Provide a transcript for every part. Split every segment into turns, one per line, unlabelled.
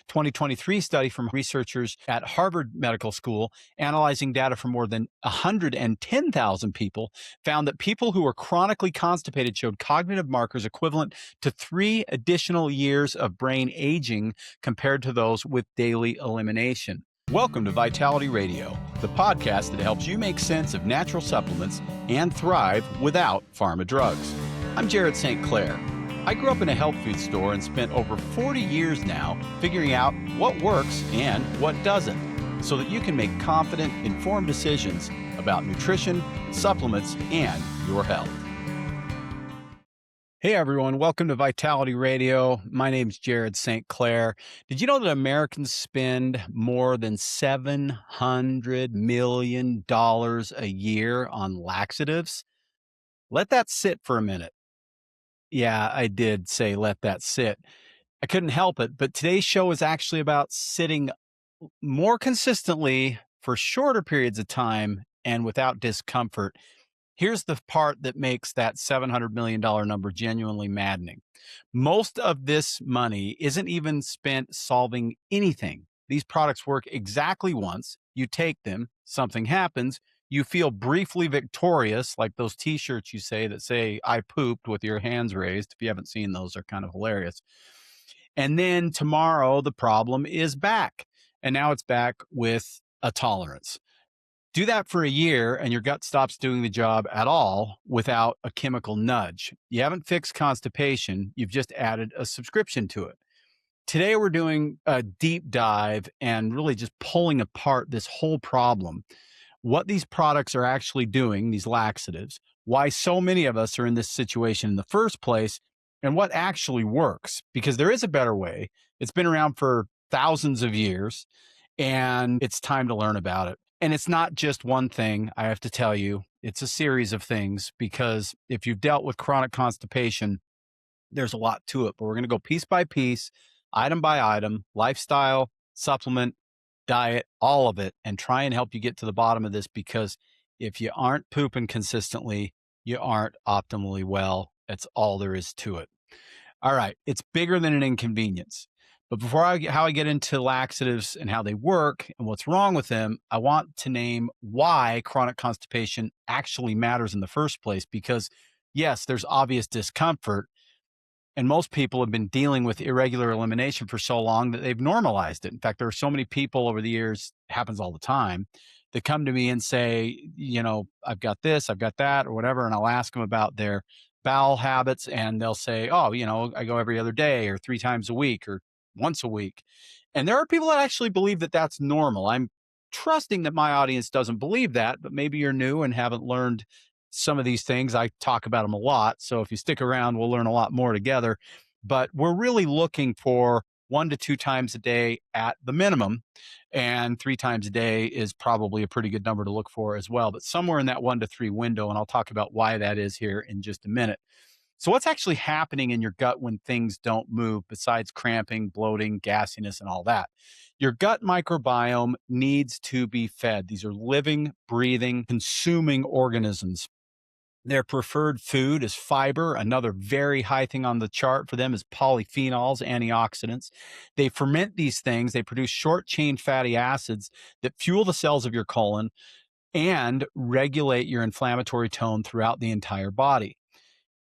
2023 study from researchers at Harvard Medical School, analyzing data from more than 110,000 people, found that people who were chronically constipated showed cognitive markers equivalent to 3 additional years of brain aging compared to those with daily elimination. Welcome to Vitality Radio, the podcast that helps you make sense of natural supplements and thrive without pharma drugs. I'm Jared St. Clair. I grew up in a health food store and spent over 40 years now figuring out what works and what doesn't, so that you can make confident, informed decisions about nutrition, supplements, and your health. Hey everyone, welcome to Vitality Radio. My name's Jared St. Clair. Did you know that Americans spend more than $700 million a year on laxatives? Let that sit for a minute. Yeah, I did say let that sit. I couldn't help it, but today's show is actually about sitting more consistently for shorter periods of time and without discomfort. Here's the part that makes that $700 million number genuinely maddening. Most of this money isn't even spent solving anything. These products work exactly once. You take them, something happens, you feel briefly victorious, like those t-shirts you say that say, I pooped with your hands raised. If you haven't seen those, they're kind of hilarious. And then tomorrow, the problem is back. And now it's back with a tolerance. Do that for a year and your gut stops doing the job at all without a chemical nudge. You haven't fixed constipation, you've just added a subscription to it. Today, we're doing a deep dive and really just pulling apart this whole problem. What these products are actually doing, these laxatives, why so many of us are in this situation in the first place, and what actually works. Because there is a better way. It's been around for thousands of years, and it's time to learn about it. And it's not just one thing, I have to tell you. It's a series of things, because if you've dealt with chronic constipation, there's a lot to it. But we're going to go piece by piece, item by item, lifestyle, supplement, diet, all of it, and try and help you get to the bottom of this, because if you aren't pooping consistently, you aren't optimally well. That's all there is to it. All right, it's bigger than an inconvenience. But before I get into laxatives and how they work and what's wrong with them, I want to name why chronic constipation actually matters in the first place. Because yes, there's obvious discomfort, and most people have been dealing with irregular elimination for so long that they've normalized it. In fact, there are so many people over the years, it happens all the time, that come to me and say, I've got this, I've got that, or whatever. And I'll ask them about their bowel habits, and they'll say, oh, I go every other day or 3 times a week or once a week. And there are people that actually believe that that's normal. I'm trusting that my audience doesn't believe that, but maybe you're new and haven't learned some of these things. I talk about them a lot. So if you stick around, we'll learn a lot more together. But we're really looking for 1 to 2 times a day at the minimum. And 3 times a day is probably a pretty good number to look for as well. But somewhere in that 1 to 3 window, and I'll talk about why that is here in just a minute. So what's actually happening in your gut when things don't move, besides cramping, bloating, gassiness, and all that? Your gut microbiome needs to be fed. These are living, breathing, consuming organisms. Their preferred food is fiber. Another very high thing on the chart for them is polyphenols, antioxidants. They ferment these things. They produce short-chain fatty acids that fuel the cells of your colon and regulate your inflammatory tone throughout the entire body.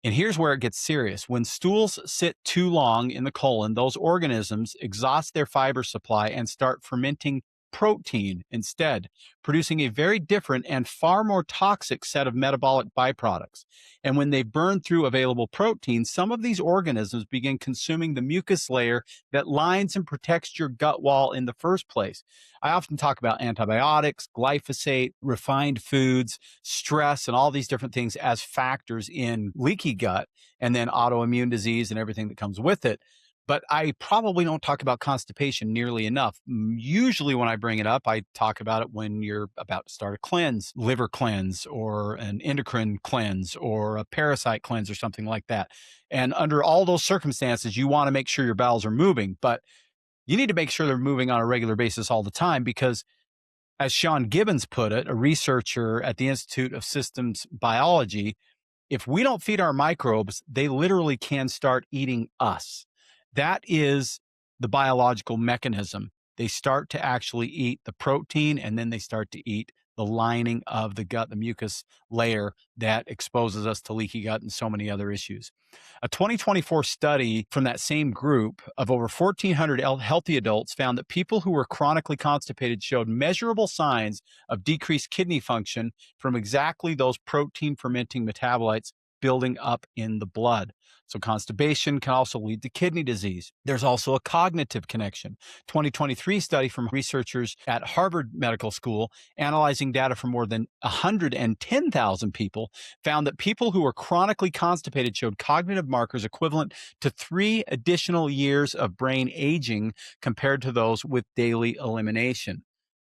And here's where it gets serious. When stools sit too long in the colon, those organisms exhaust their fiber supply and start fermenting protein instead, producing a very different and far more toxic set of metabolic byproducts. And when they burn through available protein, some of these organisms begin consuming the mucus layer that lines and protects your gut wall in the first place. I often talk about antibiotics, glyphosate, refined foods, stress, and all these different things as factors in leaky gut, and then autoimmune disease and everything that comes with it. But I probably don't talk about constipation nearly enough. Usually when I bring it up, I talk about it when you're about to start a cleanse, liver cleanse, or an endocrine cleanse, or a parasite cleanse, or something like that. And under all those circumstances, you want to make sure your bowels are moving, but you need to make sure they're moving on a regular basis all the time, because as Sean Gibbons put it, a researcher at the Institute of Systems Biology, if we don't feed our microbes, they literally can start eating us. That is the biological mechanism. They start to actually eat the protein, and then they start to eat the lining of the gut, the mucus layer that exposes us to leaky gut and so many other issues. A 2024 study from that same group of over 1,400 healthy adults found that people who were chronically constipated showed measurable signs of decreased kidney function from exactly those protein fermenting metabolites building up in the blood. So constipation can also lead to kidney disease. There's also a cognitive connection. 2023 study from researchers at Harvard Medical School analyzing data from more than 110,000 people found that people who were chronically constipated showed cognitive markers equivalent to 3 additional years of brain aging compared to those with daily elimination.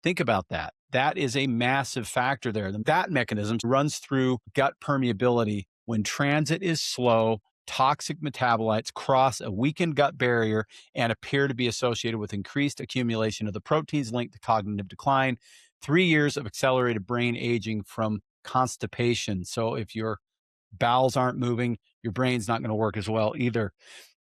Think about that. That is a massive factor there. That mechanism runs through gut permeability. When transit is slow, toxic metabolites cross a weakened gut barrier and appear to be associated with increased accumulation of the proteins linked to cognitive decline. 3 years of accelerated brain aging from constipation. So if your bowels aren't moving, your brain's not going to work as well either.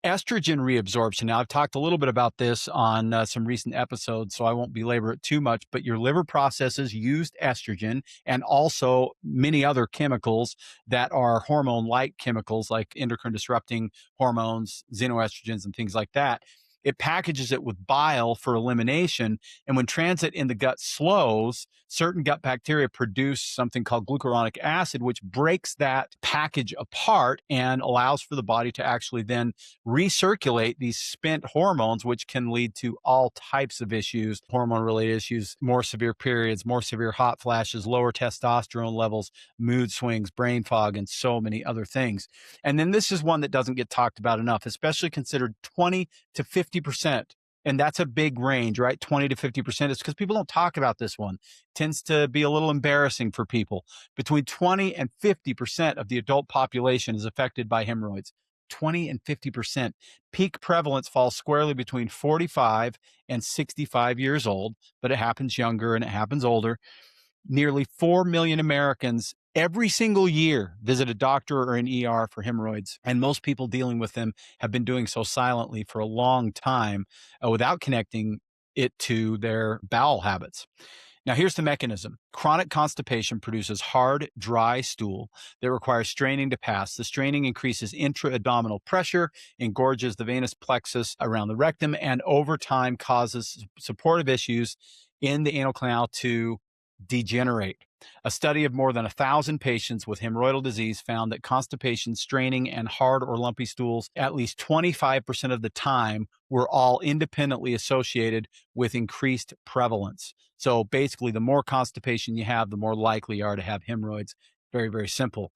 Estrogen reabsorption. Now, I've talked a little bit about this on some recent episodes, so I won't belabor it too much, but your liver processes used estrogen and also many other chemicals that are hormone-like chemicals like endocrine disrupting hormones, xenoestrogens, and things like that. It packages it with bile for elimination. And when transit in the gut slows, certain gut bacteria produce something called glucuronic acid, which breaks that package apart and allows for the body to actually then recirculate these spent hormones, which can lead to all types of issues, hormone related issues, more severe periods, more severe hot flashes, lower testosterone levels, mood swings, brain fog, and so many other things. And then this is one that doesn't get talked about enough, especially considered 20 to 50%. And that's a big range, right? 20 to 50%. It's because people don't talk about this one. It tends to be a little embarrassing for people. Between 20 and 50% of the adult population is affected by hemorrhoids. 20 and 50%. Peak prevalence falls squarely between 45 and 65 years old, but it happens younger and it happens older. Nearly 4 million Americans every single year visit a doctor or an ER for hemorrhoids, and most people dealing with them have been doing so silently for a long time without connecting it to their bowel habits. Now, here's the mechanism. Chronic constipation produces hard, dry stool that requires straining to pass. The straining increases intra-abdominal pressure, engorges the venous plexus around the rectum, and over time causes supportive issues in the anal canal to degenerate. A study of more than 1,000 patients with hemorrhoidal disease found that constipation, straining, and hard or lumpy stools at least 25% of the time were all independently associated with increased prevalence. So basically, the more constipation you have, the more likely you are to have hemorrhoids. Very, very simple.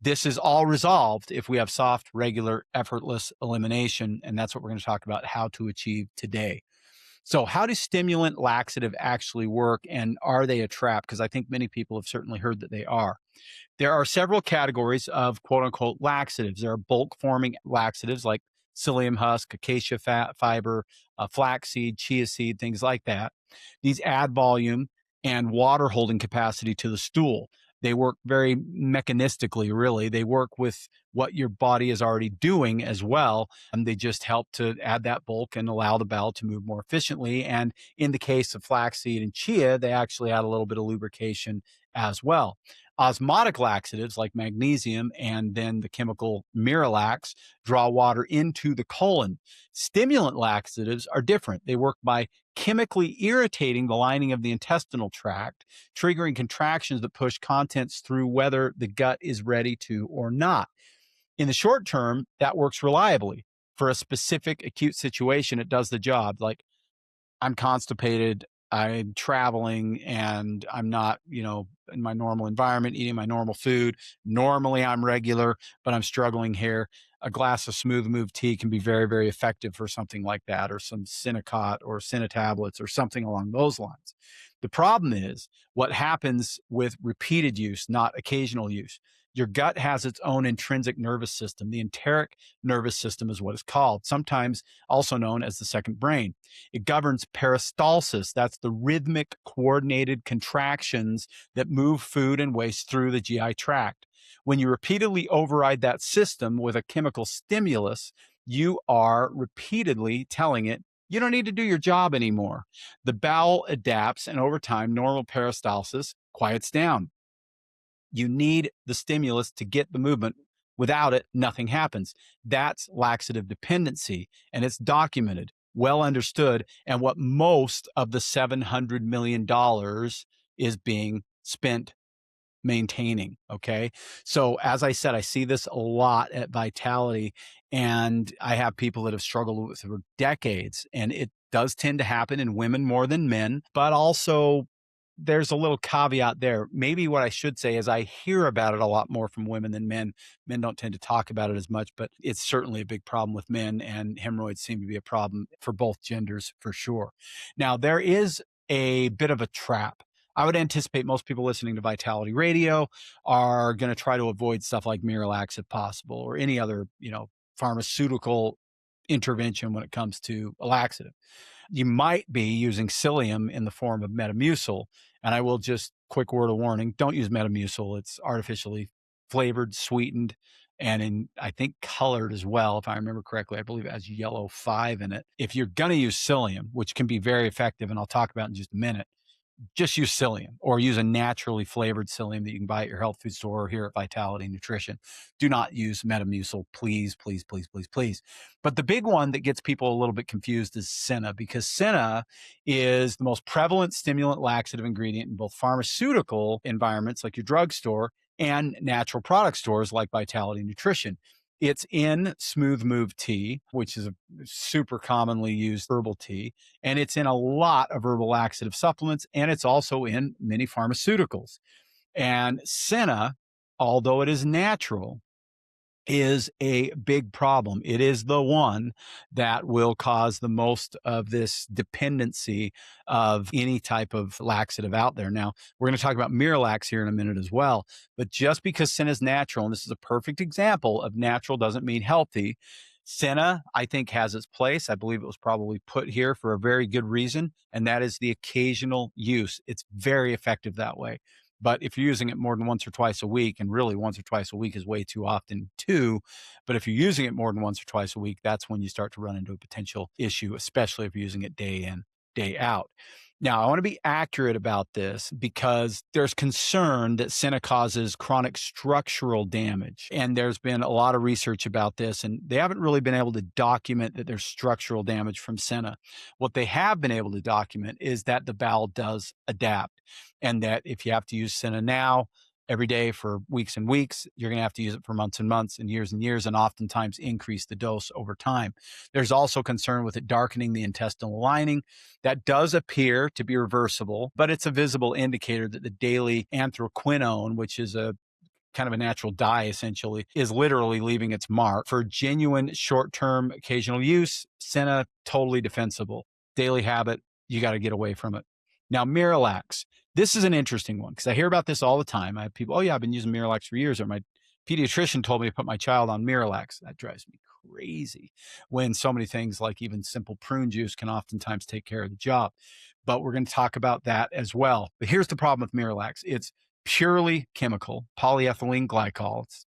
This is all resolved if we have soft, regular, effortless elimination. And that's what we're going to talk about how to achieve today. So how do stimulant laxative actually work, and are they a trap? Because I think many people have certainly heard that they are. There are several categories of quote unquote laxatives. There are bulk forming laxatives like psyllium husk, acacia fat fiber, flaxseed, chia seed, things like that. These add volume and water holding capacity to the stool. They work very mechanistically, really. They work with what your body is already doing as well. And they just help to add that bulk and allow the bowel to move more efficiently. And in the case of flaxseed and chia, they actually add a little bit of lubrication as well. Osmotic laxatives like magnesium and then the chemical Miralax draw water into the colon. Stimulant laxatives are different. They work by chemically irritating the lining of the intestinal tract, triggering contractions that push contents through whether the gut is ready to or not. In the short term, that works reliably. For a specific acute situation, it does the job. Like, I'm constipated, I'm traveling, and I'm not, in my normal environment, eating my normal food. Normally I'm regular, but I'm struggling here. A glass of smooth move tea can be very, very effective for something like that, or some Cinecot or Cinetablets or something along those lines. The problem is what happens with repeated use, not occasional use. Your gut has its own intrinsic nervous system. The enteric nervous system is what it's called, sometimes also known as the second brain. It governs peristalsis. That's the rhythmic, coordinated contractions that move food and waste through the GI tract. When you repeatedly override that system with a chemical stimulus, you are repeatedly telling it you don't need to do your job anymore. The bowel adapts, and over time, normal peristalsis quiets down. You need the stimulus to get the movement. Without it, nothing happens. That's laxative dependency, and it's documented, well understood, and what most of the $700 million is being spent maintaining. Okay. So, as I said, I see this a lot at Vitality, and I have people that have struggled with it for decades. And it does tend to happen in women more than men, but also there's a little caveat there. Maybe what I should say is I hear about it a lot more from women than men. Men don't tend to talk about it as much, but it's certainly a big problem with men, and hemorrhoids seem to be a problem for both genders for sure. Now, there is a bit of a trap. I would anticipate most people listening to Vitality Radio are going to try to avoid stuff like Miralax if possible, or any other, pharmaceutical intervention when it comes to a laxative. You might be using psyllium in the form of Metamucil. And I will just, quick word of warning, don't use Metamucil. It's artificially flavored, sweetened, and I think colored as well. If I remember correctly, I believe it has yellow 5 in it. If you're going to use psyllium, which can be very effective, and I'll talk about in just a minute, just use psyllium, or use a naturally flavored psyllium that you can buy at your health food store or here at Vitality Nutrition. Do not use Metamucil, please, please, please, please, please. But the big one that gets people a little bit confused is Senna, because Senna is the most prevalent stimulant laxative ingredient in both pharmaceutical environments like your drugstore and natural product stores like Vitality Nutrition. It's in Smooth Move tea, which is a super commonly used herbal tea, and it's in a lot of herbal laxative supplements, and it's also in many pharmaceuticals. And Senna, although it is natural, is a big problem. It is the one that will cause the most of this dependency of any type of laxative out there. Now, we're going to talk about Miralax here in a minute as well. But just because Senna is natural, and this is a perfect example of natural doesn't mean healthy, Senna, I think, has its place. I believe it was probably put here for a very good reason, and that is the occasional use. It's very effective that way. But if you're using it more than once or twice a week, and really once or twice a week is way too often too, but if you're using it more than once or twice a week, that's when you start to run into a potential issue, especially if you're using it day in, day out. Now, I want to be accurate about this because there's concern that Senna causes chronic structural damage. And there's been a lot of research about this, and they haven't really been able to document that there's structural damage from Senna. What they have been able to document is that the bowel does adapt, and that if you have to use Senna now, every day for weeks and weeks, you're going to have to use it for months and years, and oftentimes increase the dose over time. There's also concern with it darkening the intestinal lining. That does appear to be reversible, but it's a visible indicator that the daily anthraquinone, which is a kind of a natural dye essentially, is literally leaving its mark. For genuine short-term occasional use, Senna, totally defensible. Daily habit, you got to get away from it. Now, Miralax. This is an interesting one because I hear about this all the time. I have people, oh yeah, I've been using Miralax for years, or my pediatrician told me to put my child on Miralax. That drives me crazy when so many things like even simple prune juice can oftentimes take care of the job. But we're going to talk about that as well. But here's the problem with Miralax. It's purely chemical, polyethylene glycol. It's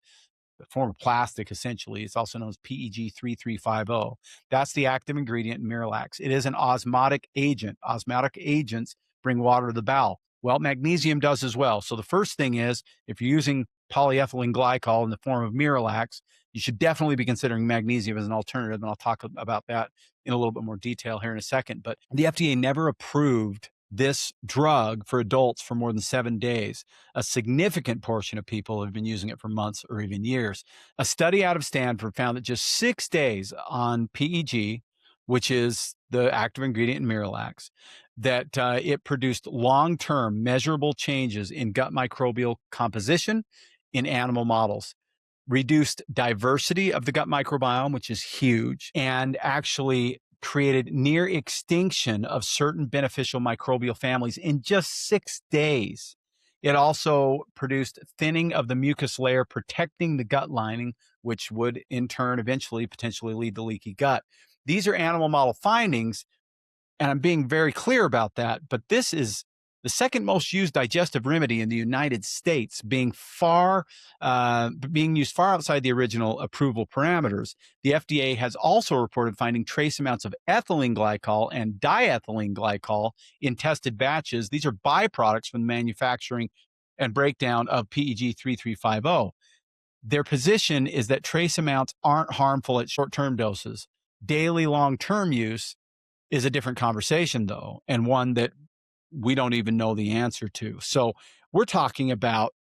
a form of plastic, essentially. It's also known as PEG 3350. That's the active ingredient in Miralax. It is an osmotic agent. Osmotic agents bring water to the bowel. Well, magnesium does as well. So the first thing is, if you're using polyethylene glycol in the form of Miralax, you should definitely be considering magnesium as an alternative. And I'll talk about that in a little bit more detail here in a second. But the FDA never approved this drug for adults for more than 7 days. A significant portion of people have been using it for months or even years. A study out of Stanford found that just 6 days on PEG, which is the active ingredient in Miralax, that it produced long-term measurable changes in gut microbial composition in animal models, reduced diversity of the gut microbiome, which is huge, and actually created near extinction of certain beneficial microbial families in just 6 days. It also produced thinning of the mucus layer, protecting the gut lining, which would in turn eventually potentially lead to leaky gut. These are animal model findings, and I'm being very clear about that, but this is The second most used digestive remedy in the United States, being used far outside the original approval parameters. The FDA has also reported finding trace amounts of ethylene glycol and diethylene glycol in tested batches. These are byproducts from the manufacturing and breakdown of PEG 3350. Their position is that trace amounts aren't harmful at short-term doses. Daily long-term use is a different conversation, though, and one that we don't even know the answer to. So we're talking about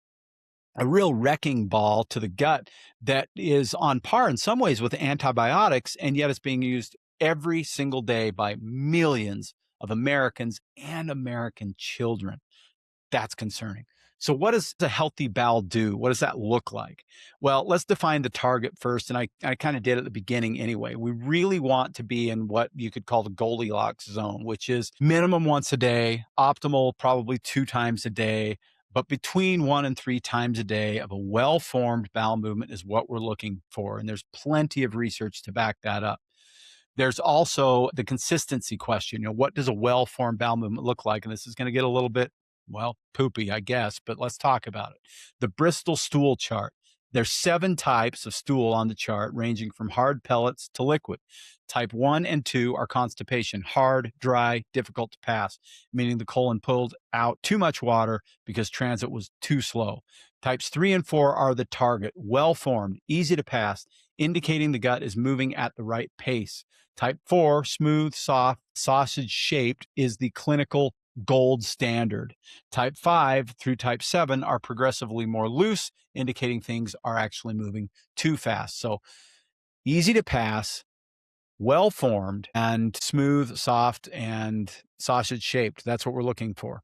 a real wrecking ball to the gut that is on par in some ways with antibiotics, and yet it's being used every single day by millions of Americans and American children. That's concerning. So what does a healthy bowel do? What does that look like? Well, let's define the target first. And I kind of did at the beginning anyway. We really want to be in what you could call the Goldilocks zone, which is minimum once a day, optimal probably 2 times a day, but between 1 and 3 times a day of a well-formed bowel movement is what we're looking for. And there's plenty of research to back that up. There's also the consistency question. What does a well-formed bowel movement look like? And this is going to get a little bit, well, poopy, I guess, but let's talk about it. The Bristol stool chart. There's 7 types of stool on the chart, ranging from hard pellets to liquid. Type 1 and 2 are constipation, hard, dry, difficult to pass, meaning the colon pulled out too much water because transit was too slow. Types 3 and 4 are the target, well-formed, easy to pass, indicating the gut is moving at the right pace. Type 4, smooth, soft, sausage-shaped, is the clinical gold standard. Type 5 through type 7 are progressively more loose, indicating things are actually moving too fast. So easy to pass, well-formed, and smooth, soft, and sausage-shaped. That's what we're looking for.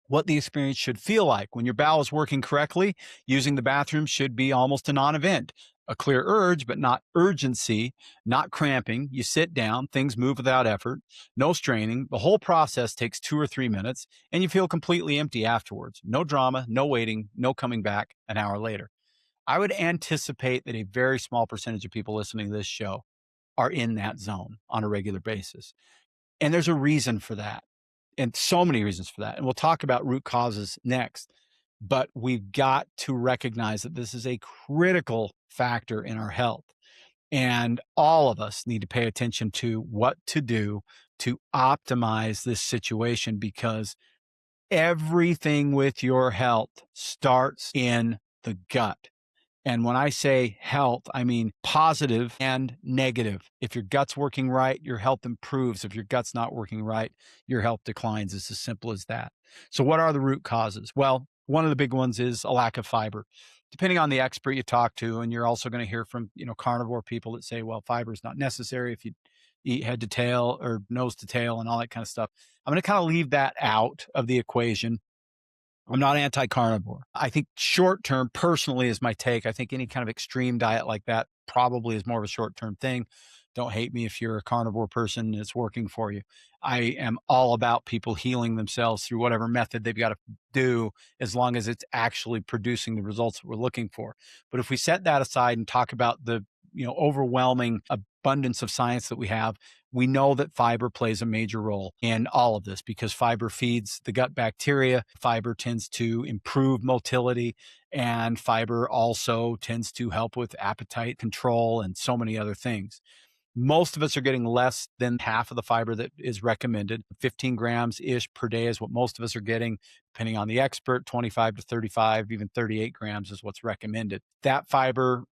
What the experience should feel like. When your bowel is working correctly, using the bathroom should be almost a non-event. A clear urge, but not urgency, not cramping. You sit down, things move without effort, no straining. The whole process takes 2 or 3 minutes, and you feel completely empty afterwards. No drama, no waiting, no coming back an hour later. I would anticipate that a very small percentage of people listening to this show are in that zone on a regular basis. And there's a reason for that, and so many reasons for that. And we'll talk about root causes next. But we've got to recognize that this is a critical factor in our health. And all of us need to pay attention to what to do to optimize this situation, because everything with your health starts in the gut. And when I say health, I mean positive and negative. If your gut's working right, your health improves. If your gut's not working right, your health declines. It's as simple as that. So what are the root causes? Well, one of the big ones is a lack of fiber. Depending on the expert you talk to, and you're also going to hear from, carnivore people that say, well, fiber is not necessary if you eat head to tail or nose to tail and all that kind of stuff. I'm going to kind of leave that out of the equation. I'm not anti-carnivore. I think short-term, personally, is my take. I think any kind of extreme diet like that probably is more of a short-term thing. Don't hate me if you're a carnivore person and it's working for you. I am all about people healing themselves through whatever method they've got to do, as long as it's actually producing the results that we're looking for. But if we set that aside and talk about the overwhelming abundance of science that we have, we know that fiber plays a major role in all of this, because fiber feeds the gut bacteria. Fiber tends to improve motility, and fiber also tends to help with appetite control and so many other things. Most of us are getting less than half of the fiber that is recommended. 15 grams-ish per day is what most of us are getting. Depending on the expert, 25 to 35, even 38 grams is what's recommended. That fiber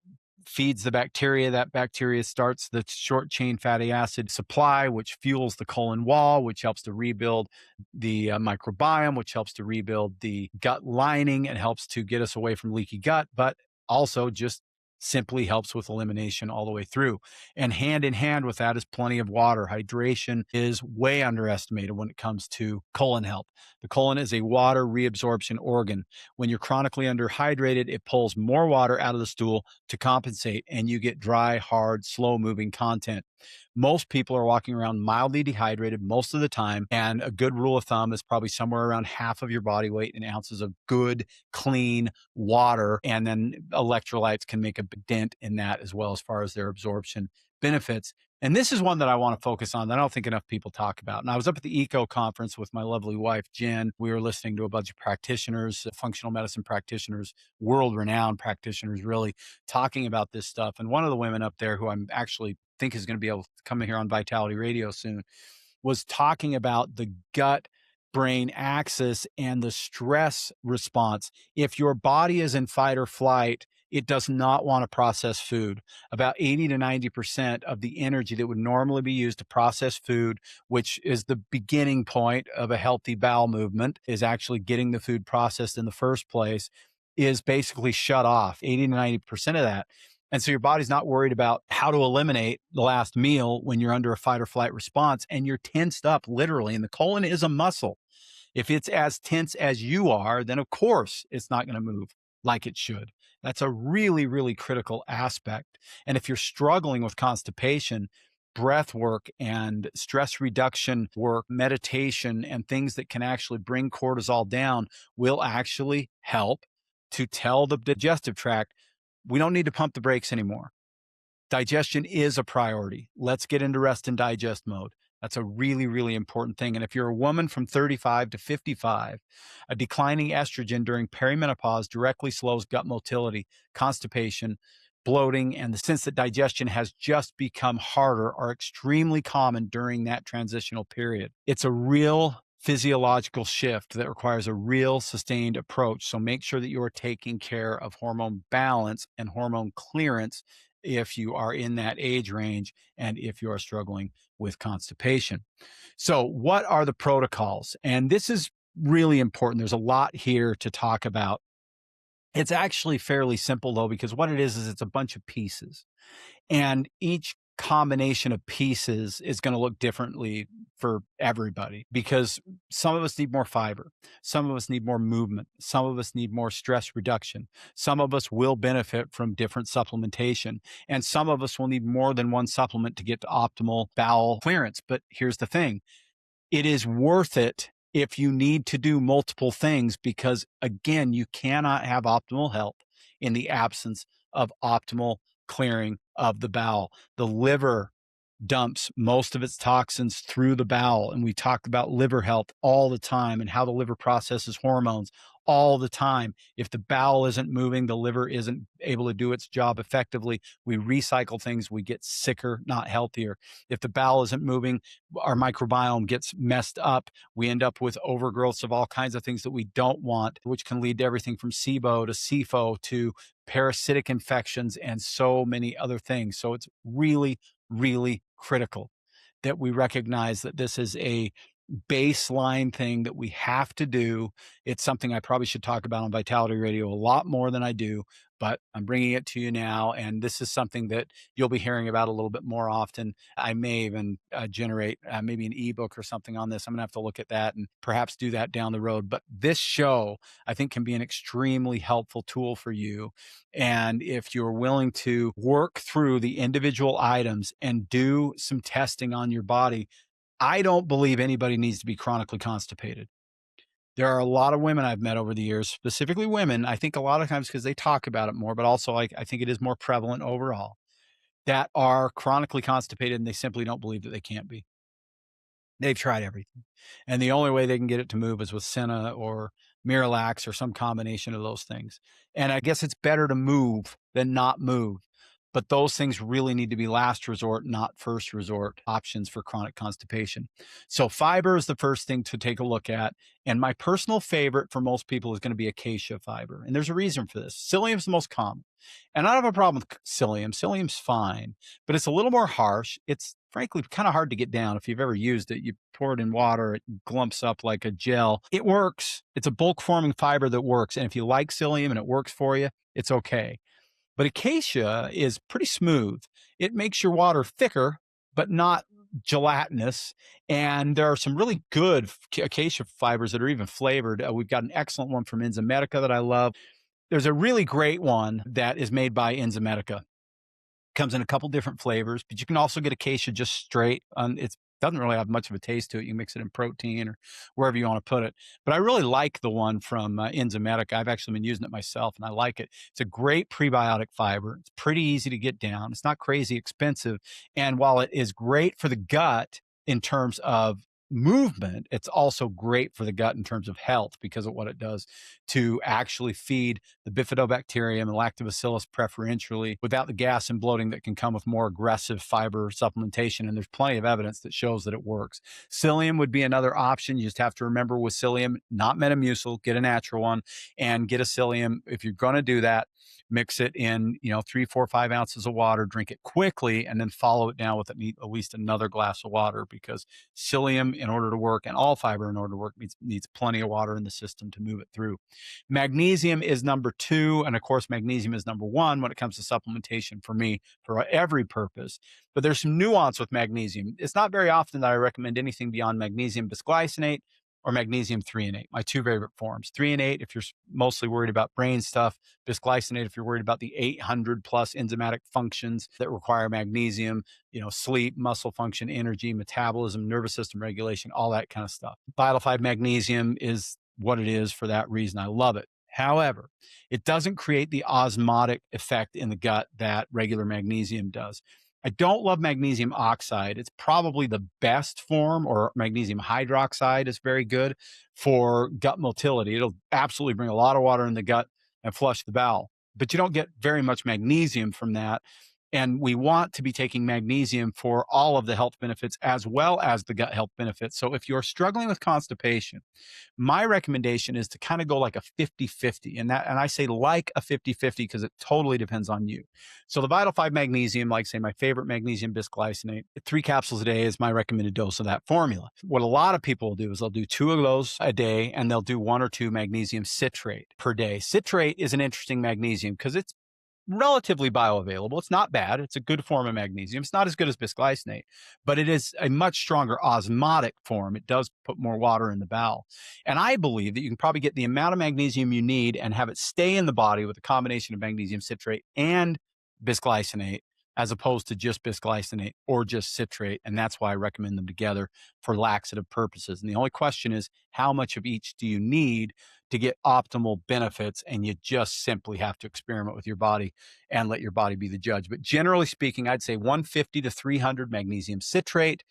feeds the bacteria. That bacteria starts the short chain fatty acid supply, which fuels the colon wall, which helps to rebuild the microbiome, which helps to rebuild the gut lining and helps to get us away from leaky gut, but also just simply helps with elimination all the way through. And hand in hand with that is plenty of water. Hydration is way underestimated when it comes to colon health. The colon is a water reabsorption organ. When you're chronically underhydrated, it pulls more water out of the stool to compensate, and you get dry, hard, slow-moving content. Most people are walking around mildly dehydrated most of the time, and a good rule of thumb is probably somewhere around half of your body weight in ounces of good, clean water, and then electrolytes can make a big dent in that as well, as far as their absorption benefits. And this is one that I want to focus on that I don't think enough people talk about. And I was up at the ECO conference with my lovely wife, Jen. We were listening to a bunch of practitioners, functional medicine practitioners, world renowned practitioners, really talking about this stuff. And one of the women up there, who I'm actually think is going to be able to come in here on Vitality Radio soon, was talking about the gut brain axis and the stress response. If your body is in fight or flight, it does not want to process food. About 80 to 90% of the energy that would normally be used to process food, which is the beginning point of a healthy bowel movement, is actually getting the food processed in the first place, is basically shut off, 80 to 90% of that. And so your body's not worried about how to eliminate the last meal when you're under a fight or flight response and you're tensed up literally. And the colon is a muscle. If it's as tense as you are, then of course it's not going to move like it should. That's a really, really critical aspect. And if you're struggling with constipation, breath work and stress reduction work, meditation, and things that can actually bring cortisol down will actually help to tell the digestive tract, we don't need to pump the brakes anymore. Digestion is a priority. Let's get into rest and digest mode. That's a really, really important thing. And if you're a woman from 35 to 55, a declining estrogen during perimenopause directly slows gut motility, constipation, bloating, and the sense that digestion has just become harder are extremely common during that transitional period. It's a real physiological shift that requires a real sustained approach. So make sure that you're taking care of hormone balance and hormone clearance if you are in that age range and if you are struggling with constipation. So, what are the protocols? And this is really important. There's a lot here to talk about. It's actually fairly simple, though, because what it is it's a bunch of pieces. And each combination of pieces is going to look differently for everybody because some of us need more fiber. Some of us need more movement. Some of us need more stress reduction. Some of us will benefit from different supplementation. And some of us will need more than one supplement to get to optimal bowel clearance. But here's the thing, it is worth it if you need to do multiple things because, again, you cannot have optimal health in the absence of optimal clearing of the bowel. The liver dumps most of its toxins through the bowel. And we talk about liver health all the time and how the liver processes hormones all the time. If the bowel isn't moving, the liver isn't able to do its job effectively. We recycle things, we get sicker, not healthier. If the bowel isn't moving, our microbiome gets messed up. We end up with overgrowths of all kinds of things that we don't want, which can lead to everything from SIBO to SIFO to parasitic infections and so many other things. So it's really, really critical that we recognize that this is a baseline thing that we have to do. It's something I probably should talk about on Vitality Radio a lot more than I do, but I'm bringing it to you now. And this is something that you'll be hearing about a little bit more often. I may even generate maybe an ebook or something on this. I'm going to have to look at that and perhaps do that down the road. But this show, I think, can be an extremely helpful tool for you. And if you're willing to work through the individual items and do some testing on your body, I don't believe anybody needs to be chronically constipated. There are a lot of women I've met over the years, specifically women, I think a lot of times because they talk about it more, but also I think it is more prevalent overall, that are chronically constipated and they simply don't believe that they can't be. They've tried everything. And the only way they can get it to move is with Senna or Miralax or some combination of those things. And I guess it's better to move than not move. But those things really need to be last resort, not first resort options for chronic constipation. So fiber is the first thing to take a look at. And my personal favorite for most people is going to be acacia fiber. And there's a reason for this. Psyllium is the most common. And I don't have a problem with psyllium. Psyllium's fine, but it's a little more harsh. It's frankly kind of hard to get down. If you've ever used it, you pour it in water, it glumps up like a gel. It works. It's a bulk forming fiber that works. And if you like psyllium and it works for you, it's okay. But acacia is pretty smooth. It makes your water thicker, but not gelatinous. And there are some really good acacia fibers that are even flavored. We've got an excellent one from Enzymatica that I love. There's a really great one that is made by Enzymatica. Comes in a couple different flavors, but you can also get acacia just straight. It's Doesn't really have much of a taste to it. You can mix it in protein or wherever you want to put it. But I really like the one from Enzymatic. I've actually been using it myself and I like it. It's a great prebiotic fiber. It's pretty easy to get down. It's not crazy expensive. And while it is great for the gut in terms of movement, it's also great for the gut in terms of health because of what it does to actually feed the bifidobacterium and lactobacillus preferentially without the gas and bloating that can come with more aggressive fiber supplementation. And there's plenty of evidence that shows that it works. Psyllium would be another option. You just have to remember with psyllium, not Metamucil, get a natural one and get a psyllium. If you're going to do that, mix it in, 3, 4, 5 ounces of water, drink it quickly, and then follow it down with at least another glass of water because psyllium, in order to work, and all fiber in order to work, needs plenty of water in the system to move it through. Magnesium is number 2. And of course, magnesium is number 1 when it comes to supplementation for me, for every purpose. But there's some nuance with magnesium. It's not very often that I recommend anything beyond magnesium bisglycinate or magnesium threonate, my 2 favorite forms. Threonate, if you're mostly worried about brain stuff, bisglycinate, if you're worried about the 800 plus enzymatic functions that require magnesium, sleep, muscle function, energy, metabolism, nervous system regulation, all that kind of stuff. Vital 5 magnesium is what it is for that reason. I love it. However, it doesn't create the osmotic effect in the gut that regular magnesium does. I don't love magnesium oxide. It's probably the best form, or magnesium hydroxide is very good for gut motility. It'll absolutely bring a lot of water in the gut and flush the bowel, but you don't get very much magnesium from that. And we want to be taking magnesium for all of the health benefits as well as the gut health benefits. So if you're struggling with constipation, my recommendation is to kind of go like a 50-50. And I say like a 50-50 because it totally depends on you. So the Vital 5 magnesium, like say my favorite magnesium bisglycinate, 3 capsules a day is my recommended dose of that formula. What a lot of people will do is they'll do 2 of those a day and they'll do 1 or 2 magnesium citrate per day. Citrate is an interesting magnesium because it's relatively bioavailable. It's not bad. It's a good form of magnesium. It's not as good as bisglycinate, but it is a much stronger osmotic form. It does put more water in the bowel. And I believe that you can probably get the amount of magnesium you need and have it stay in the body with a combination of magnesium citrate and bisglycinate, as opposed to just bisglycinate or just citrate. And that's why I recommend them together for laxative purposes. And the only question is, how much of each do you need to get optimal benefits? And you just simply have to experiment with your body and let your body be the judge. But generally speaking, I'd say 150 to 300 magnesium citrate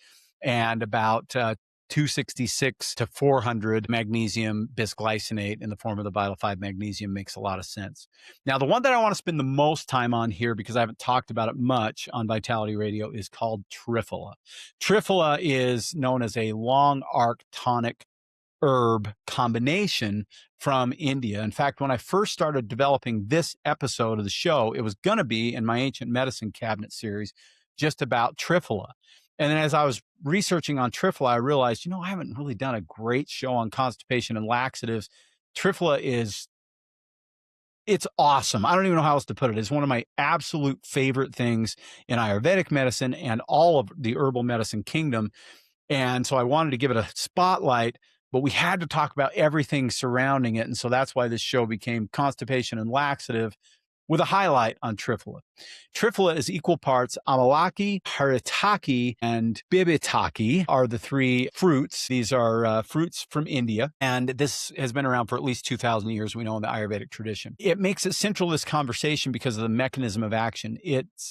and about 266 to 400 magnesium bisglycinate in the form of the Vital 5 magnesium makes a lot of sense. Now, the one that I want to spend the most time on here, because I haven't talked about it much on Vitality Radio, is called Triphala. Triphala is known as a long arc tonic herb combination from India. In fact, when I first started developing this episode of the show, it was going to be in my Ancient Medicine Cabinet series just about Triphala. And then as I was researching on Triphala, I realized, I haven't really done a great show on constipation and laxatives. Triphala it's awesome. I don't even know how else to put it. It's one of my absolute favorite things in Ayurvedic medicine and all of the herbal medicine kingdom. And so I wanted to give it a spotlight, but we had to talk about everything surrounding it. And so that's why this show became Constipation and Laxative, with a highlight on Triphala. Triphala is equal parts amalaki, haritaki, and bibitaki are the 3 fruits. These are fruits from India, and this has been around for at least 2,000 years, we know, in the Ayurvedic tradition. It makes it central to this conversation because of the mechanism of action.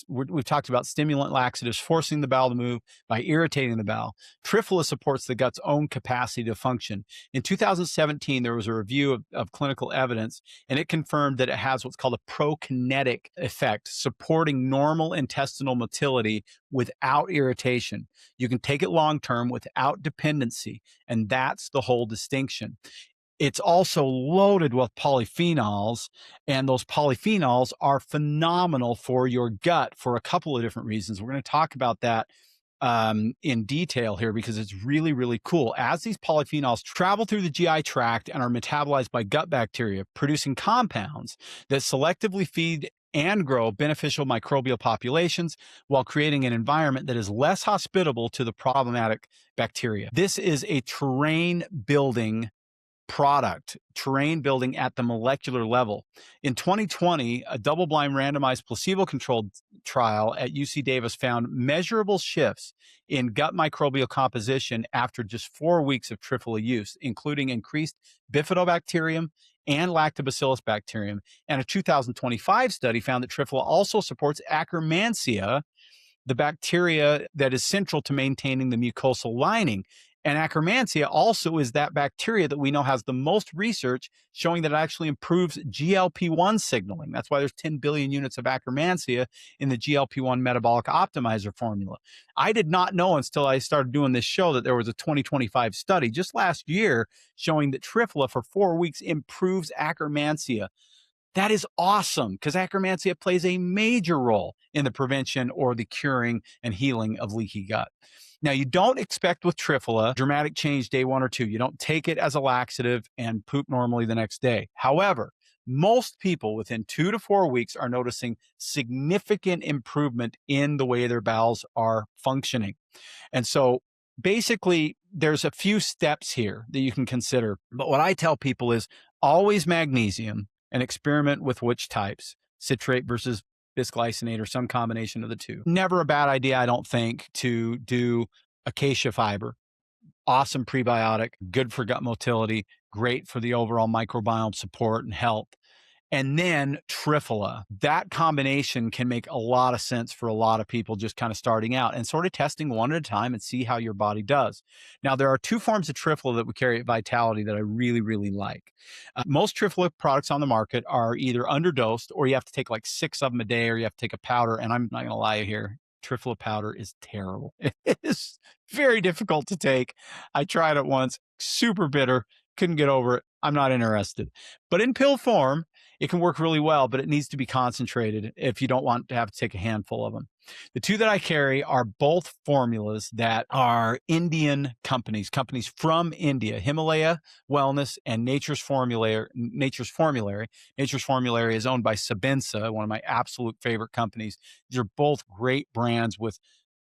We've talked about stimulant laxatives forcing the bowel to move by irritating the bowel. Triphala supports the gut's own capacity to function. In 2017, there was a review of clinical evidence, and it confirmed that it has what's called a prokinetic effect, supporting normal intestinal motility without irritation. You can take it long-term without dependency, and that's the whole distinction. It's also loaded with polyphenols, and those polyphenols are phenomenal for your gut for a couple of different reasons. We're going to talk about that in detail here because it's really, really cool. As these polyphenols travel through the GI tract and are metabolized by gut bacteria, producing compounds that selectively feed and grow beneficial microbial populations while creating an environment that is less hospitable to the problematic bacteria. This is a terrain building product, terrain building at the molecular level. In 2020, a double-blind randomized placebo-controlled trial at UC Davis found measurable shifts in gut microbial composition after just 4 weeks of Triphala use, including increased bifidobacterium and lactobacillus bacterium. And a 2025 study found that Triphala also supports Akkermansia, the bacteria that is central to maintaining the mucosal lining. And Akkermansia also is that bacteria that we know has the most research showing that it actually improves GLP-1 signaling. That's why there's 10 billion units of Akkermansia in the GLP-1 metabolic optimizer formula. I did not know until I started doing this show that there was a 2025 study just last year showing that Triphala for 4 weeks improves Akkermansia. That is awesome because Akkermansia plays a major role in the prevention or the curing and healing of leaky gut. Now, you don't expect with Triphala dramatic change day 1 or 2. You don't take it as a laxative and poop normally the next day. However, most people within 2 to 4 weeks are noticing significant improvement in the way their bowels are functioning. And so basically, there's a few steps here that you can consider. But what I tell people is always magnesium and experiment with which types, citrate versus bisglycinate or some combination of the two. Never a bad idea, I don't think, to do acacia fiber. Awesome prebiotic, good for gut motility, great for the overall microbiome support and health. And then Triphala. That combination can make a lot of sense for a lot of people just kind of starting out and sort of testing one at a time and see how your body does. Now, there are 2 forms of Triphala that we carry at Vitality that I really, really like. Most Triphala products on the market are either underdosed or you have to take like 6 of them a day or you have to take a powder. And I'm not going to lie here. Triphala powder is terrible. It is very difficult to take. I tried it once, super bitter, couldn't get over it. I'm not interested. But in pill form, it can work really well, but it needs to be concentrated if you don't want to have to take a handful of them. The 2 that I carry are both formulas that are Indian companies from India, Himalaya Wellness and Nature's Formulary. Nature's Formulary is owned by Sabensa, one of my absolute favorite companies. These are both great brands with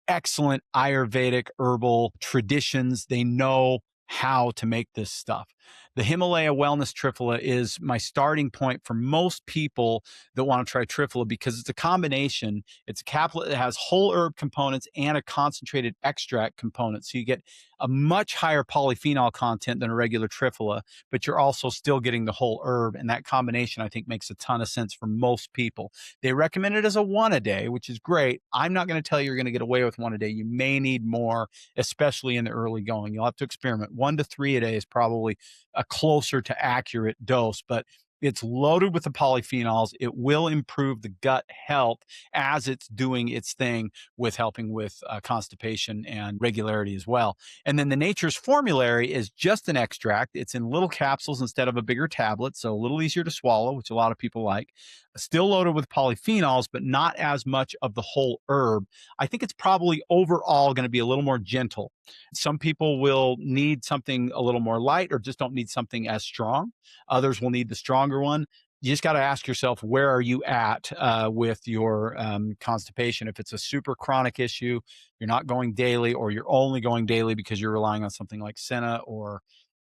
excellent Ayurvedic herbal traditions. They know how to make this stuff. The Himalaya Wellness Triphala is my starting point for most people that want to try Triphala because it's a combination. It's a capsule that has whole herb components and a concentrated extract component. So you get a much higher polyphenol content than a regular Triphala, but you're also still getting the whole herb. And that combination, I think, makes a ton of sense for most people. They recommend it as a 1 a day, which is great. I'm not going to tell you you're going to get away with 1 a day. You may need more, especially in the early going. You'll have to experiment. 1 to 3 a day is probably a closer to accurate dose, but it's loaded with the polyphenols. It will improve the gut health as it's doing its thing with helping with constipation and regularity as well. And then the Nature's Formulary is just an extract. It's in little capsules instead of a bigger tablet, so a little easier to swallow, which a lot of people like. Still loaded with polyphenols, but not as much of the whole herb. I think it's probably overall going to be a little more gentle. Some people will need something a little more light or just don't need something as strong. Others will need the stronger one. You just got to ask yourself, where are you at with your constipation? If it's a super chronic issue, you're not going daily, or you're only going daily because you're relying on something like Senna or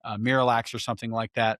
Miralax or something like that,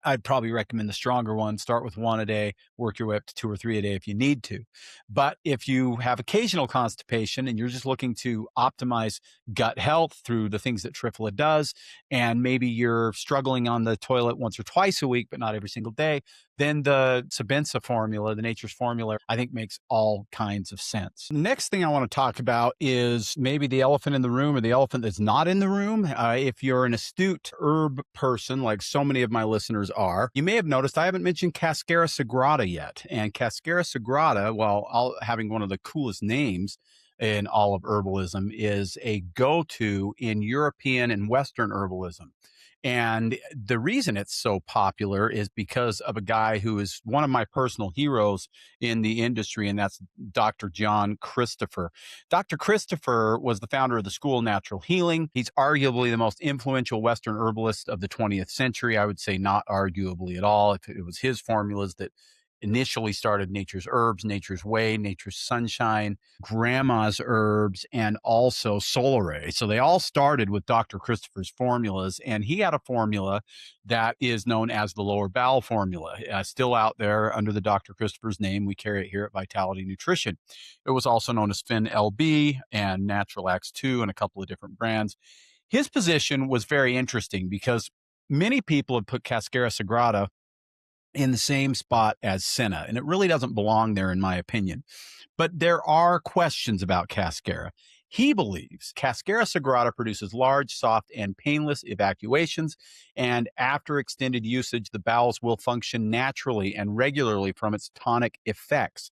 I'd probably recommend the stronger one. Start with 1 a day, work your way up to 2 or 3 a day if you need to. But if you have occasional constipation and you're just looking to optimize gut health through the things that Triphala does, and maybe you're struggling on the toilet once or twice a week, but not every single day, then the Sabensa formula, the Nature's Formula, I think makes all kinds of sense. The next thing I want to talk about is maybe the elephant in the room or the elephant that's not in the room. If you're an astute herb person, like so many of my listeners are, you may have noticed I haven't mentioned Cascara sagrada yet. And Cascara sagrada, while having one of the coolest names in all of herbalism, is a go-to in European and Western herbalism. And the reason it's so popular is because of a guy who is one of my personal heroes in the industry, and that's Dr. John Christopher. Dr. Christopher was the founder of the School of Natural Healing. He's arguably the most influential Western herbalist of the 20th century. I would say not arguably at all. If it was his formulas that initially started Nature's Herbs, Nature's Way, Nature's Sunshine, Grandma's Herbs, and also Solare. So they all started with Dr. Christopher's formulas, and he had a formula that is known as the lower bowel formula, still out there under the Dr. Christopher's name. We carry it here at Vitality Nutrition. It was also known as Fin LB and Natural X 2 and a couple of different brands. His position was very interesting because many people have put Cascara Sagrada in the same spot as Senna, and it really doesn't belong there, in my opinion. But there are questions about Cascara. He believes Cascara Sagrada produces large, soft, and painless evacuations, and after extended usage, the bowels will function naturally and regularly from its tonic effects.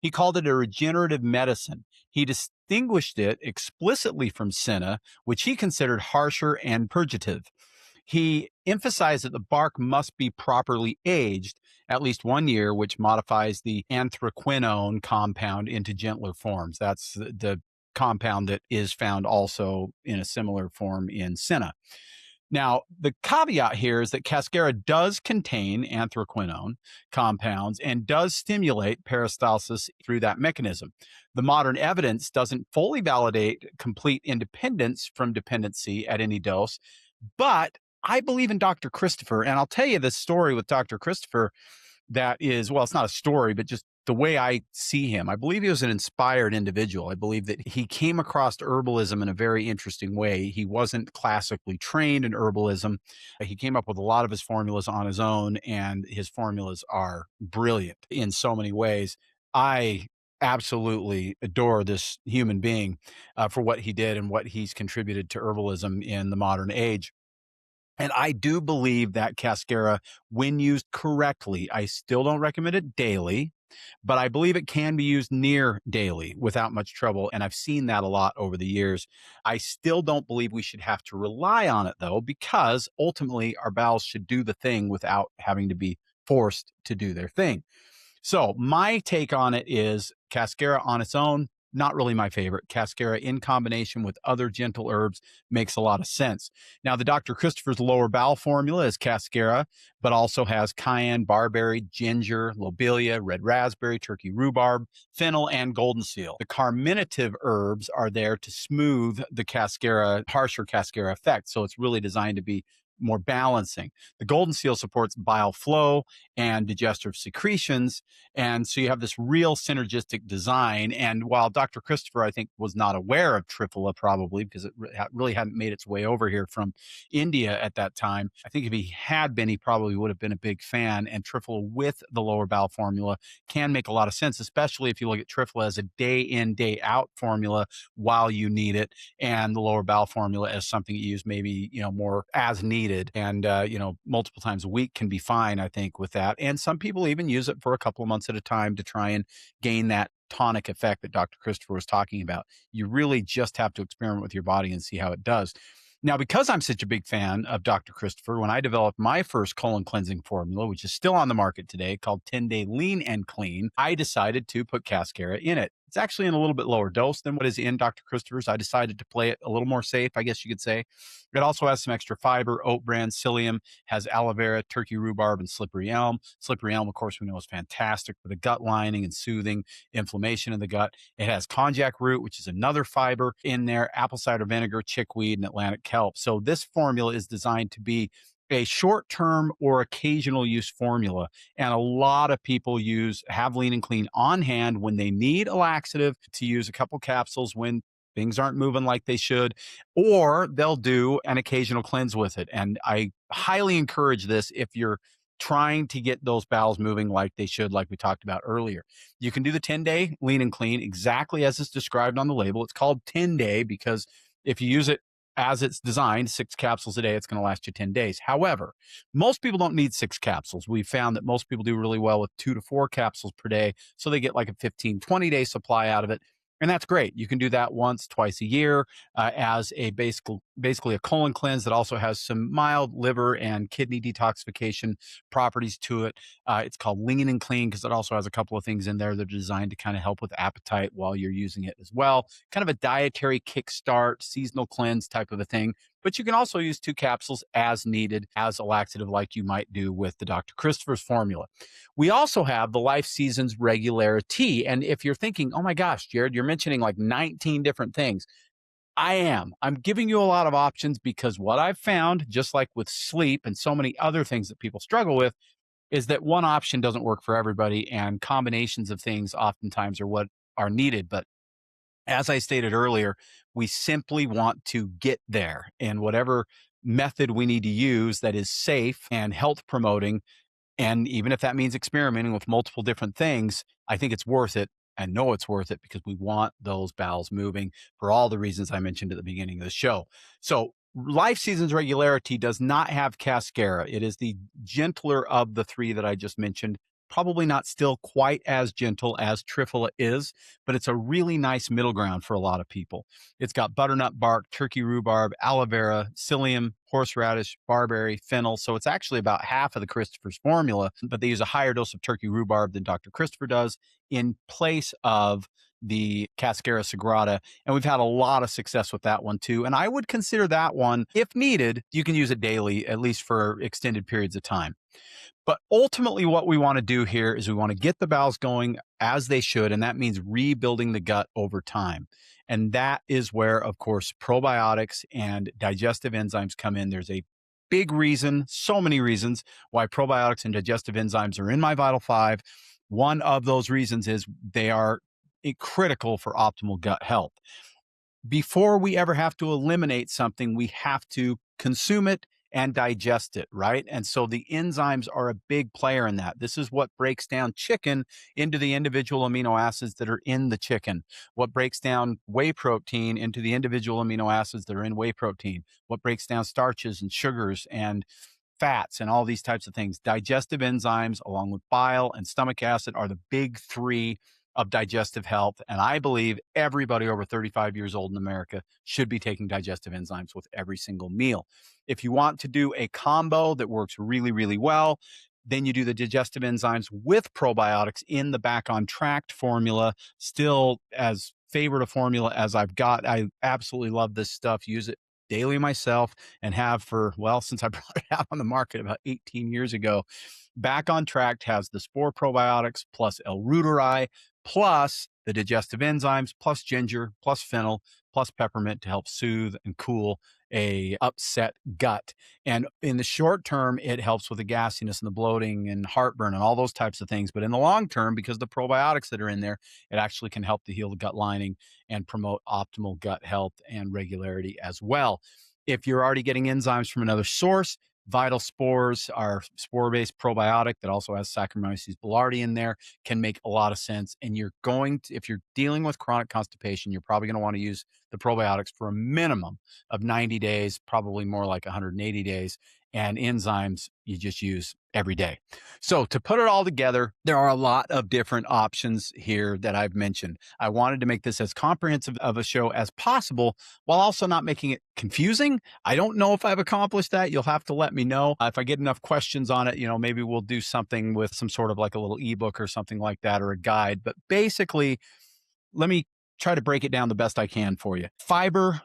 He called it a regenerative medicine. He distinguished it explicitly from Senna, which he considered harsher and purgative. He emphasized that the bark must be properly aged at least 1 year, which modifies the anthraquinone compound into gentler forms. That's the compound that is found also in a similar form in Senna. Now, the caveat here is that Cascara does contain anthraquinone compounds and does stimulate peristalsis through that mechanism. The modern evidence doesn't fully validate complete independence from dependency at any dose, but I believe in Dr. Christopher, and I'll tell you this story with Dr. Christopher that is, well, it's not a story, but just the way I see him. I believe he was an inspired individual. I believe that he came across herbalism in a very interesting way. He wasn't classically trained in herbalism. He came up with a lot of his formulas on his own, and his formulas are brilliant in so many ways. I absolutely adore this human being for what he did and what he's contributed to herbalism in the modern age. And I do believe that Cascara, when used correctly, I still don't recommend it daily, but I believe it can be used near daily without much trouble. And I've seen that a lot over the years. I still don't believe we should have to rely on it, though, because ultimately our bowels should do the thing without having to be forced to do their thing. So my take on it is Cascara on its own, not really my favorite. Cascara in combination with other gentle herbs makes a lot of sense. Now, the Dr. Christopher's lower bowel formula is Cascara, but also has cayenne, barberry, ginger, lobelia, red raspberry, turkey rhubarb, fennel, and golden seal. The carminative herbs are there to smooth the Cascara, harsher Cascara effect. So it's really designed to be more balancing. The golden seal supports bile flow and digestive secretions. And so you have this real synergistic design. And while Dr. Christopher, I think, was not aware of Triphala probably because it really hadn't made its way over here from India at that time, I think if he had been, he probably would have been a big fan. And Triphala with the lower bowel formula can make a lot of sense, especially if you look at Triphala as a day in, day out formula while you need it, and the lower bowel formula as something you use maybe, more as needed. And, multiple times a week can be fine, I think, with that. And some people even use it for a couple of months at a time to try and gain that tonic effect that Dr. Christopher was talking about. You really just have to experiment with your body and see how it does. Now, because I'm such a big fan of Dr. Christopher, when I developed my first colon cleansing formula, which is still on the market today, called 10-Day Lean and Clean, I decided to put Cascara in it. It's actually in a little bit lower dose than what is in Dr. Christopher's. I decided to play it a little more safe, I guess you could say. It also has some extra fiber, oat bran, psyllium, has aloe vera, turkey rhubarb, and slippery elm. Slippery elm, of course, we know is fantastic for the gut lining and soothing inflammation in the gut. It has konjac root, which is another fiber in there, apple cider vinegar, chickweed, and Atlantic kelp. So this formula is designed to be a short-term or occasional use formula. And a lot of people have Lean and Clean on hand when they need a laxative to use a couple capsules when things aren't moving like they should, or they'll do an occasional cleanse with it. And I highly encourage this if you're trying to get those bowels moving like they should, like we talked about earlier. You can do the 10-Day Lean and Clean exactly as it's described on the label. It's called 10-Day because if you use it as it's designed, 6 capsules a day, it's going to last you 10 days. However, most people don't need 6 capsules. We've found that most people do really well with 2 to 4 capsules per day. So they get like a 15, 20-day supply out of it. And that's great. You can do that once, twice a year as a basically a colon cleanse that also has some mild liver and kidney detoxification properties to it. It's called Lean and Clean because it also has a couple of things in there that are designed to kind of help with appetite while you're using it as well. Kind of a dietary kickstart, seasonal cleanse type of a thing. But you can also use 2 capsules as needed as a laxative, like you might do with the Dr. Christopher's formula. We also have the Life Seasons Regularity. And if you're thinking, oh my gosh, Jared, you're mentioning like 19 different things. I am. I'm giving you a lot of options because what I've found, just like with sleep and so many other things that people struggle with, is that one option doesn't work for everybody, and combinations of things oftentimes are what are needed. But as I stated earlier, we simply want to get there, and whatever method we need to use that is safe and health promoting, and even if that means experimenting with multiple different things, I think it's worth it and know it's worth it because we want those bowels moving for all the reasons I mentioned at the beginning of the show. So, Life Seasons Regularity does not have cascara. It is the gentler of the three that I just mentioned. Probably not still quite as gentle as Triphala is, but it's a really nice middle ground for a lot of people. It's got butternut bark, turkey rhubarb, aloe vera, psyllium, horseradish, barberry, fennel. So it's actually about half of the Christopher's formula, but they use a higher dose of turkey rhubarb than Dr. Christopher does in place of the Cascara Sagrada. And we've had a lot of success with that one too. And I would consider that one, if needed, you can use it daily, at least for extended periods of time. But ultimately, what we want to do here is we want to get the bowels going as they should, and that means rebuilding the gut over time. And that is where, of course, probiotics and digestive enzymes come in. There's a big reason, so many reasons why probiotics and digestive enzymes are in my Vital Five. One of those reasons is they are critical for optimal gut health. Before we ever have to eliminate something, we have to consume it and digest it, right? And so the enzymes are a big player in that. This is what breaks down chicken into the individual amino acids that are in the chicken, what breaks down whey protein into the individual amino acids that are in whey protein, what breaks down starches and sugars and fats and all these types of things. Digestive enzymes, along with bile and stomach acid, are the big three of digestive health. And I believe everybody over 35 years old in America should be taking digestive enzymes with every single meal. If you want to do a combo that works really, really well, then you do the digestive enzymes with probiotics in the Back on Track formula, still as favorite a formula as I've got. I absolutely love this stuff. Use it daily myself and have for, well, since I brought it out on the market about 18 years ago. Back on Track has the spore probiotics plus L-reuteri plus the digestive enzymes plus ginger plus fennel plus peppermint to help soothe and cool a upset gut. And in the short term, it helps with the gassiness and the bloating and heartburn and all those types of things. But in the long term, because the probiotics that are in there, it actually can help to heal the gut lining and promote optimal gut health and regularity as well. If you're already getting enzymes from another source, Vital Spores, our spore-based probiotic that also has Saccharomyces boulardii in there, can make a lot of sense. And you're going to, if you're dealing with chronic constipation, you're probably going to want to use the probiotics for a minimum of 90 days, probably more like 180 days. And enzymes you just use every day. So to put it all together, there are a lot of different options here that I've mentioned. I wanted to make this as comprehensive of a show as possible while also not making it confusing. I don't know if I've accomplished that. You'll have to let me know. If I get enough questions on it, maybe we'll do something with some sort of like a little ebook or something like that, or a guide. But basically, let me try to break it down the best I can for you. Fiber,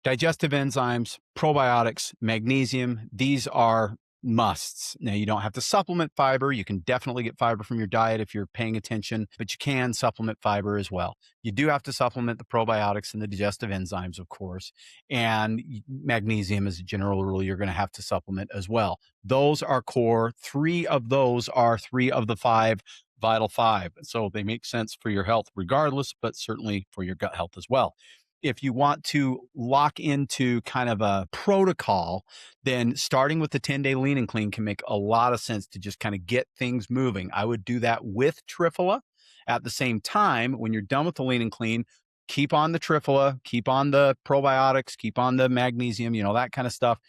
digestive enzymes, probiotics, magnesium, these are musts. Now, you don't have to supplement fiber. You can definitely get fiber from your diet if you're paying attention, but you can supplement fiber as well. You do have to supplement the probiotics and the digestive enzymes, of course, and magnesium as a general rule, you're going to have to supplement as well. Those are core. 3 of those are 3 of the 5 Vital 5. So they make sense for your health regardless, but certainly for your gut health as well. If you want to lock into kind of a protocol, then starting with the 10-day lean and clean can make a lot of sense to just kind of get things moving. I would do that with Triphala. At the same time, when you're done with the lean and clean, keep on the Triphala, keep on the probiotics, keep on the magnesium, that kind of stuff,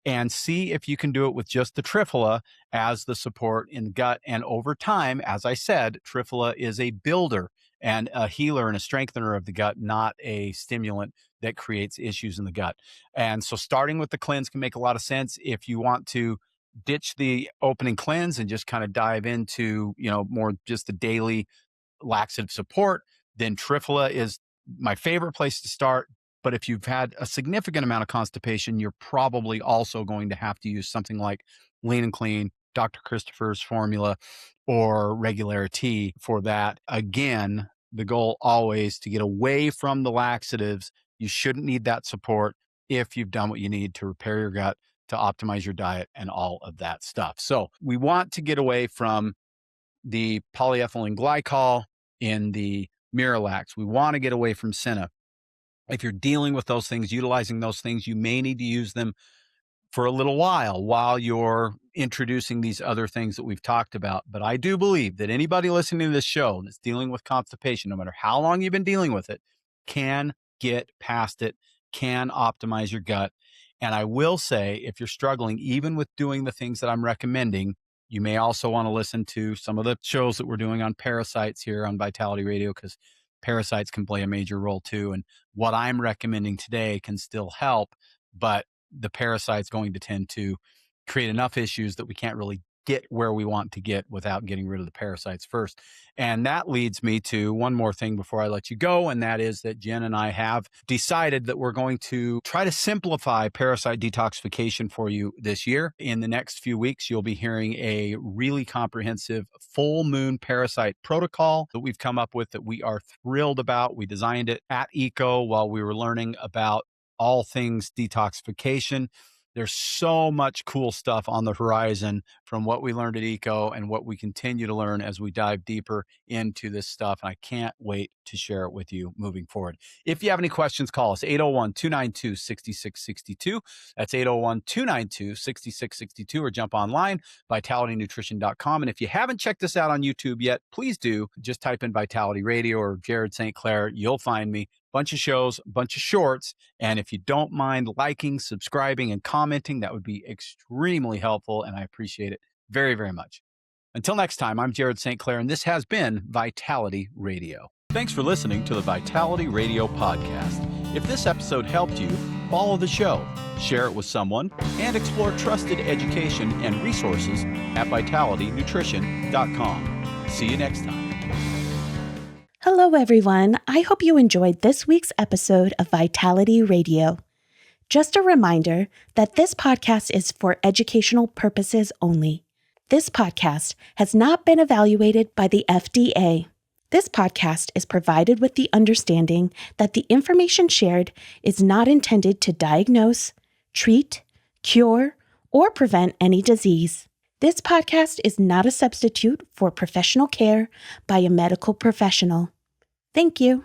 and see if you can do it with just the Triphala as the support in the gut. And over time, as I said, Triphala is a builder and a healer and a strengthener of the gut, not a stimulant that creates issues in the gut. And so starting with the cleanse can make a lot of sense. If you want to ditch the opening cleanse and just kind of dive into, more just the daily laxative support, then Triphala is my favorite place to start. But if you've had a significant amount of constipation, you're probably also going to have to use something like Lean and Clean, Dr. Christopher's formula, or Regularity for that. Again, the goal always to get away from the laxatives. You shouldn't need that support if you've done what you need to repair your gut, to optimize your diet, and all of that stuff. So we want to get away from the polyethylene glycol in the Miralax. We want to get away from Senna. If you're dealing with those things, utilizing those things, you may need to use them for a little while you're introducing these other things that we've talked about. But I do believe that anybody listening to this show that's dealing with constipation, no matter how long you've been dealing with it, can get past it, can optimize your gut. And I will say, if you're struggling, even with doing the things that I'm recommending, you may also want to listen to some of the shows that we're doing on parasites here on Vitality Radio, because parasites can play a major role too. And what I'm recommending today can still help, but the parasite's going to tend to create enough issues that we can't really get where we want to get without getting rid of the parasites first. And that leads me to one more thing before I let you go. And that is that Jen and I have decided that we're going to try to simplify parasite detoxification for you this year. In the next few weeks, you'll be hearing a really comprehensive full moon parasite protocol that we've come up with that we are thrilled about. We designed it at ECO while we were learning about all things detoxification. There's so much cool stuff on the horizon from what we learned at ECO and what we continue to learn as we dive deeper into this stuff. And I can't wait to share it with you moving forward. If you have any questions, call us 801-292-6662. That's 801-292-6662, or jump online, vitalitynutrition.com. And if you haven't checked us out on YouTube yet, please do. Just type in Vitality Radio or Jared St. Clair. You'll find me. Bunch of shows, bunch of shorts. And if you don't mind liking, subscribing, and commenting, that would be extremely helpful. And I appreciate it very, very much. Until next time, I'm Jared St. Clair, and this has been Vitality Radio. Thanks for listening to the Vitality Radio podcast. If this episode helped you, follow the show, share it with someone, and explore trusted education and resources at vitalitynutrition.com. See you next time.
Hello, everyone. I hope you enjoyed this week's episode of Vitality Radio. Just a reminder that this podcast is for educational purposes only. This podcast has not been evaluated by the FDA. This podcast is provided with the understanding that the information shared is not intended to diagnose, treat, cure, or prevent any disease. This podcast is not a substitute for professional care by a medical professional. Thank you.